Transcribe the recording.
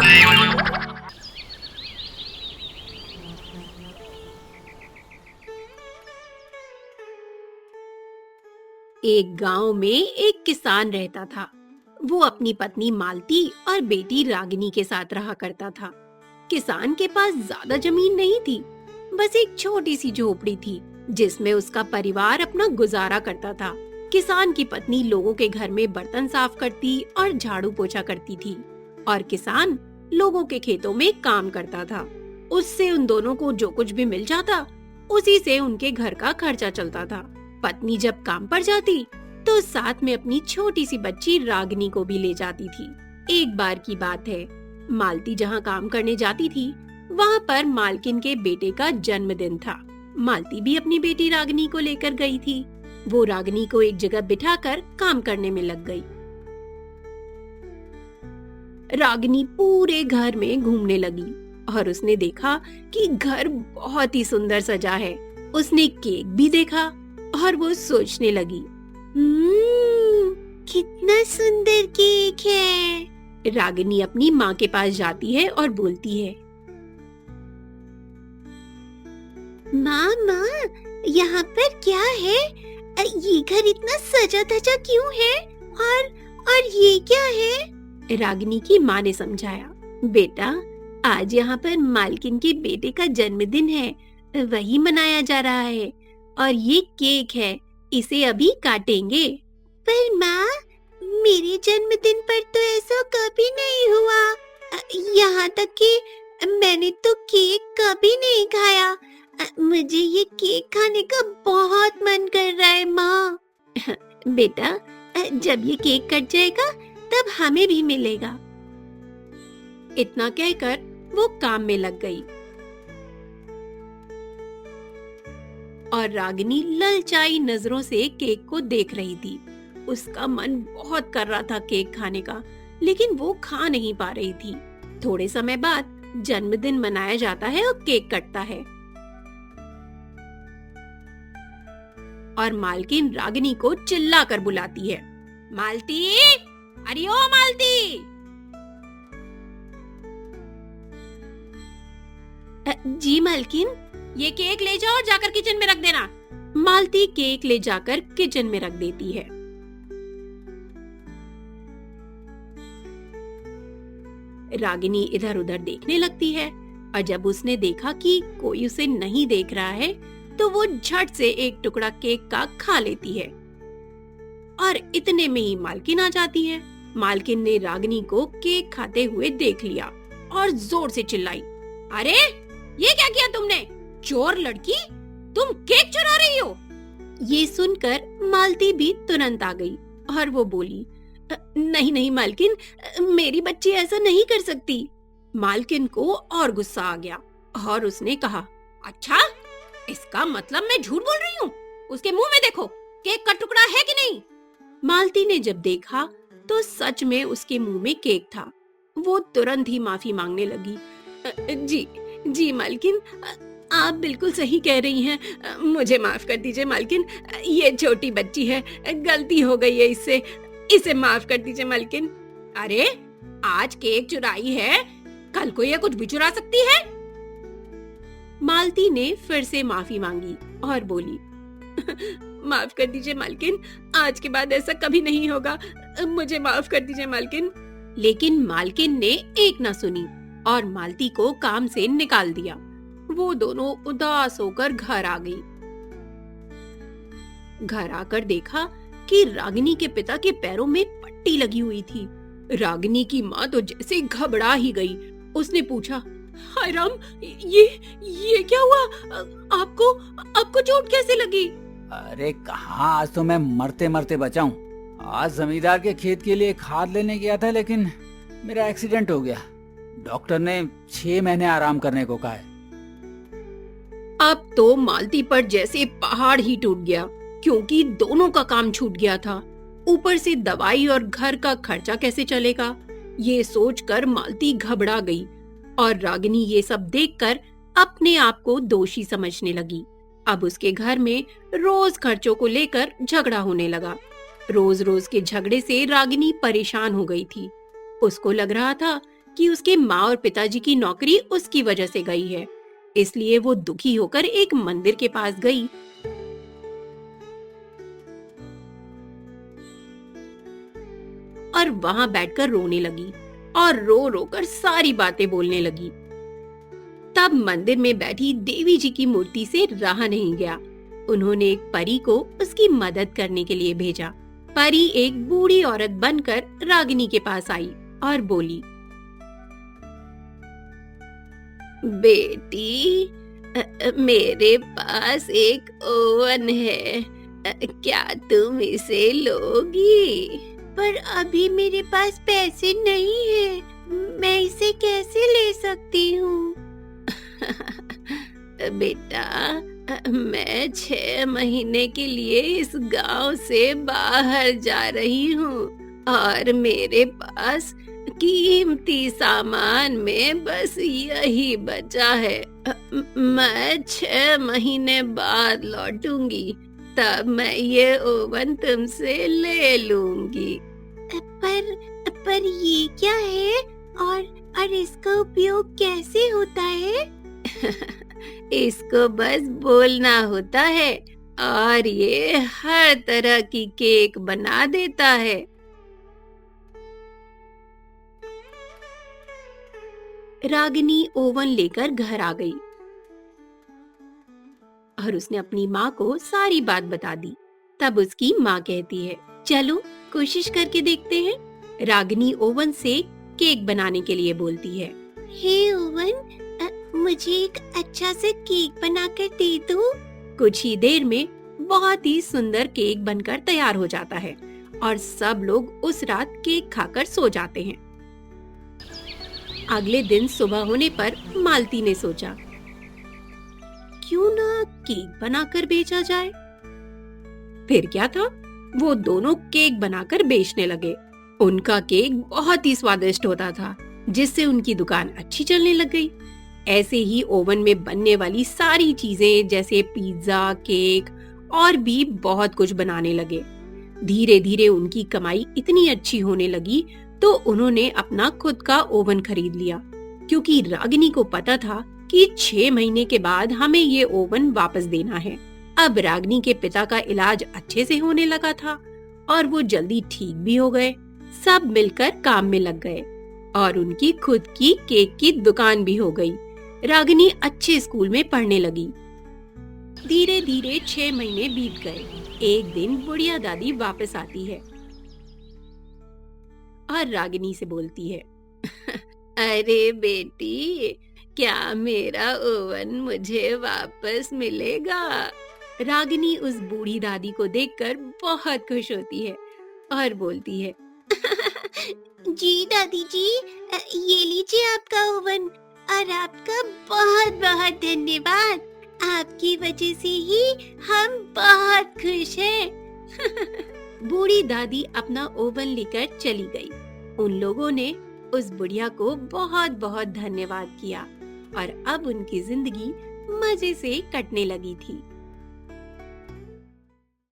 एक गांव में एक किसान रहता था। वो अपनी पत्नी मालती और बेटी रागिनी के साथ रहा करता था। किसान के पास ज्यादा जमीन नहीं थी, बस एक छोटी सी झोपड़ी थी जिसमें उसका परिवार अपना गुजारा करता था। किसान की पत्नी लोगों के घर में बर्तन साफ करती और झाड़ू पोछा करती थी और किसान लोगों के खेतों में काम करता था। उससे उन दोनों को जो कुछ भी मिल जाता, उसी से उनके घर का खर्चा चलता था। पत्नी जब काम पर जाती तो साथ में अपनी छोटी सी बच्ची रागिनी को भी ले जाती थी। एक बार की बात है, मालती जहाँ काम करने जाती थी वहाँ पर मालकिन के बेटे का जन्मदिन था। मालती भी अपनी बेटी रागिनी को लेकर गई थी। वो रागिनी को एक जगह बिठाकर काम करने में लग गई। रागिनी पूरे घर में घूमने लगी और उसने देखा कि घर बहुत ही सुंदर सजा है। उसने केक भी देखा और वो सोचने लगी, कितना सुंदर केक है। रागिनी अपनी माँ के पास जाती है और बोलती है, माँ यहाँ पर क्या है? ये घर इतना सजा धजा क्यों है? और ये क्या है? रागिनी की माँ ने समझाया, बेटा आज यहाँ पर मालकिन के बेटे का जन्मदिन है, वही मनाया जा रहा है और ये केक है, इसे अभी काटेंगे। पर माँ मेरे जन्मदिन पर तो ऐसा कभी नहीं हुआ। यहाँ तक कि मैंने तो केक कभी नहीं खाया। मुझे ये केक खाने का बहुत मन कर रहा है माँ। बेटा जब ये केक कट जाएगा तब हमें भी मिलेगा। इतना कहकर वो काम में लग गई और रागिनी ललचाई नजरों से केक को देख रही थी। उसका मन बहुत कर रहा था केक खाने का, लेकिन वो खा नहीं पा रही थी। थोड़े समय बाद जन्मदिन मनाया जाता है और केक कटता है और मालकिन रागिनी को चिल्ला कर बुलाती है, मालती, अरे ओ मालती। जी मालकिन। ये केक ले जाओ और जाकर किचन में रख देना। मालती केक ले जाकर किचन में रख देती है। रागिनी इधर उधर देखने लगती है और जब उसने देखा कि कोई उसे नहीं देख रहा है तो वो झट से एक टुकड़ा केक का खा लेती है और इतने में ही मालकिन आ जाती है। मालकिन ने रागिनी को केक खाते हुए देख लिया और जोर से चिल्लाई, अरे ये क्या किया तुमने? चोर लड़की, तुम केक चुरा रही हो। ये सुनकर मालती भी तुरंत आ गई और वो बोली, नहीं मालकिन, मेरी बच्ची ऐसा नहीं कर सकती। मालकिन को और गुस्सा आ गया और उसने कहा, अच्छा इसका मतलब मैं झूठ बोल रही हूँ? उसके मुंह में देखो, केक का टुकड़ा है कि नहीं? मालती ने जब देखा तो सच में उसके मुंह में केक था। वो तुरंत ही माफी मांगने लगी, जी मालकिन, आप बिल्कुल सही कह रही हैं, मुझे माफ कर दीजिए मालकिन, ये छोटी बच्ची है, गलती हो गई है इससे, इसे माफ कर दीजिए मालकिन। अरे आज केक चुराई है, कल को ये कुछ भी चुरा सकती है। मालती ने फिर से माफी मांगी और बोली, माफ कर दीजिए मालकिन, आज के बाद ऐसा कभी नहीं होगा, मुझे माफ कर दीजिए मालकिन। लेकिन मालकिन ने एक ना सुनी और मालती को काम से निकाल दिया। वो दोनों उदास होकर घर आ गई। घर आकर देखा कि रागिनी के पिता के पैरों में पट्टी लगी हुई थी। रागिनी की माँ तो जैसे घबरा ही गई। उसने पूछा, हाय राम, ये क्या हुआ? आपको चोट कैसे लगी? अरे कहाँ, आज तो मैं मरते मरते बचा हूँ। आज जमींदार के खेत के लिए खाद लेने गया था, लेकिन मेरा एक्सीडेंट हो गया। डॉक्टर ने 6 महीने आराम करने को कहा है। अब तो मालती पर जैसे पहाड़ ही टूट गया, क्योंकि दोनों का काम छूट गया था। ऊपर से दवाई और घर का खर्चा कैसे चलेगा, ये सोचकर मालती घबरा गई और रागिनी ये सब देखकर अपने आप को दोषी समझने लगी। अब उसके घर में रोज खर्चों को लेकर झगड़ा होने लगा। रोज रोज के झगड़े से रागिनी परेशान हो गई थी। उसको लग रहा था कि उसके माँ और पिताजी की नौकरी उसकी वजह से गई है। इसलिए वो दुखी होकर एक मंदिर के पास गई और वहां बैठकर रोने लगी और रो रो कर सारी बातें बोलने लगी। तब मंदिर में बैठी देवी जी की मूर्ति से रहा नहीं गया। उन्होंने एक परी को उसकी मदद करने के लिए भेजा। परी एक बूढ़ी औरत बनकर रागिनी के पास आई और बोली, बेटी, मेरे पास एक ओवन है, क्या तुम इसे लोगी? पर अभी मेरे पास पैसे नहीं है, मैं इसे कैसे ले सकती हूँ? बेटा, मैं 6 महीने के लिए इस गांव से बाहर जा रही हूँ और मेरे पास कीमती सामान में बस यही बचा है। मैं 6 महीने बाद लौटूंगी, तब मैं ये ओवन तुमसे ले लूंगी। पर ये क्या है और इसका उपयोग कैसे होता है? इसको बस बोलना होता है और ये हर तरह की केक बना देता है। रागिनी ओवन लेकर घर आ गई और उसने अपनी माँ को सारी बात बता दी। तब उसकी माँ कहती है, चलो कोशिश करके देखते हैं। रागिनी ओवन से केक बनाने के लिए बोलती है, हे ओवन, मुझे एक अच्छा सा केक बनाकर दे दो। कुछ ही देर में बहुत ही सुंदर केक बनकर तैयार हो जाता है और सब लोग उस रात केक खाकर सो जाते हैं। अगले दिन सुबह होने पर मालती ने सोचा, क्यों ना केक बनाकर बेचा जाए। फिर क्या था, वो दोनों केक बनाकर बेचने लगे। उनका केक बहुत ही स्वादिष्ट होता था, जिससे उनकी दुकान अच्छी चलने लग गई। ऐसे ही ओवन में बनने वाली सारी चीजें जैसे पिज्जा, केक और भी बहुत कुछ बनाने लगे। धीरे धीरे उनकी कमाई इतनी अच्छी होने लगी तो उन्होंने अपना खुद का ओवन खरीद लिया, क्योंकि रागिनी को पता था कि 6 महीने के बाद हमें ये ओवन वापस देना है। अब रागिनी के पिता का इलाज अच्छे से होने लगा था और वो जल्दी ठीक भी हो गए। सब मिलकर काम में लग गए और उनकी खुद की केक की दुकान भी हो गई। रागिनी अच्छे स्कूल में पढ़ने लगी। धीरे धीरे 6 महीने बीत गए। एक दिन बुढ़िया दादी वापस आती है और रागिनी से बोलती है, अरे बेटी, क्या मेरा ओवन मुझे वापस मिलेगा? रागिनी उस बूढ़ी दादी को देखकर बहुत खुश होती है और बोलती है, जी दादी जी, ये लीजिए आपका ओवन और आपका बहुत बहुत धन्यवाद। आपकी वजह से ही हम बहुत खुश हैं। बूढ़ी दादी अपना ओवन लेकर चली गई। उन लोगों ने उस बुढ़िया को बहुत बहुत धन्यवाद किया और अब उनकी जिंदगी मजे से कटने लगी थी।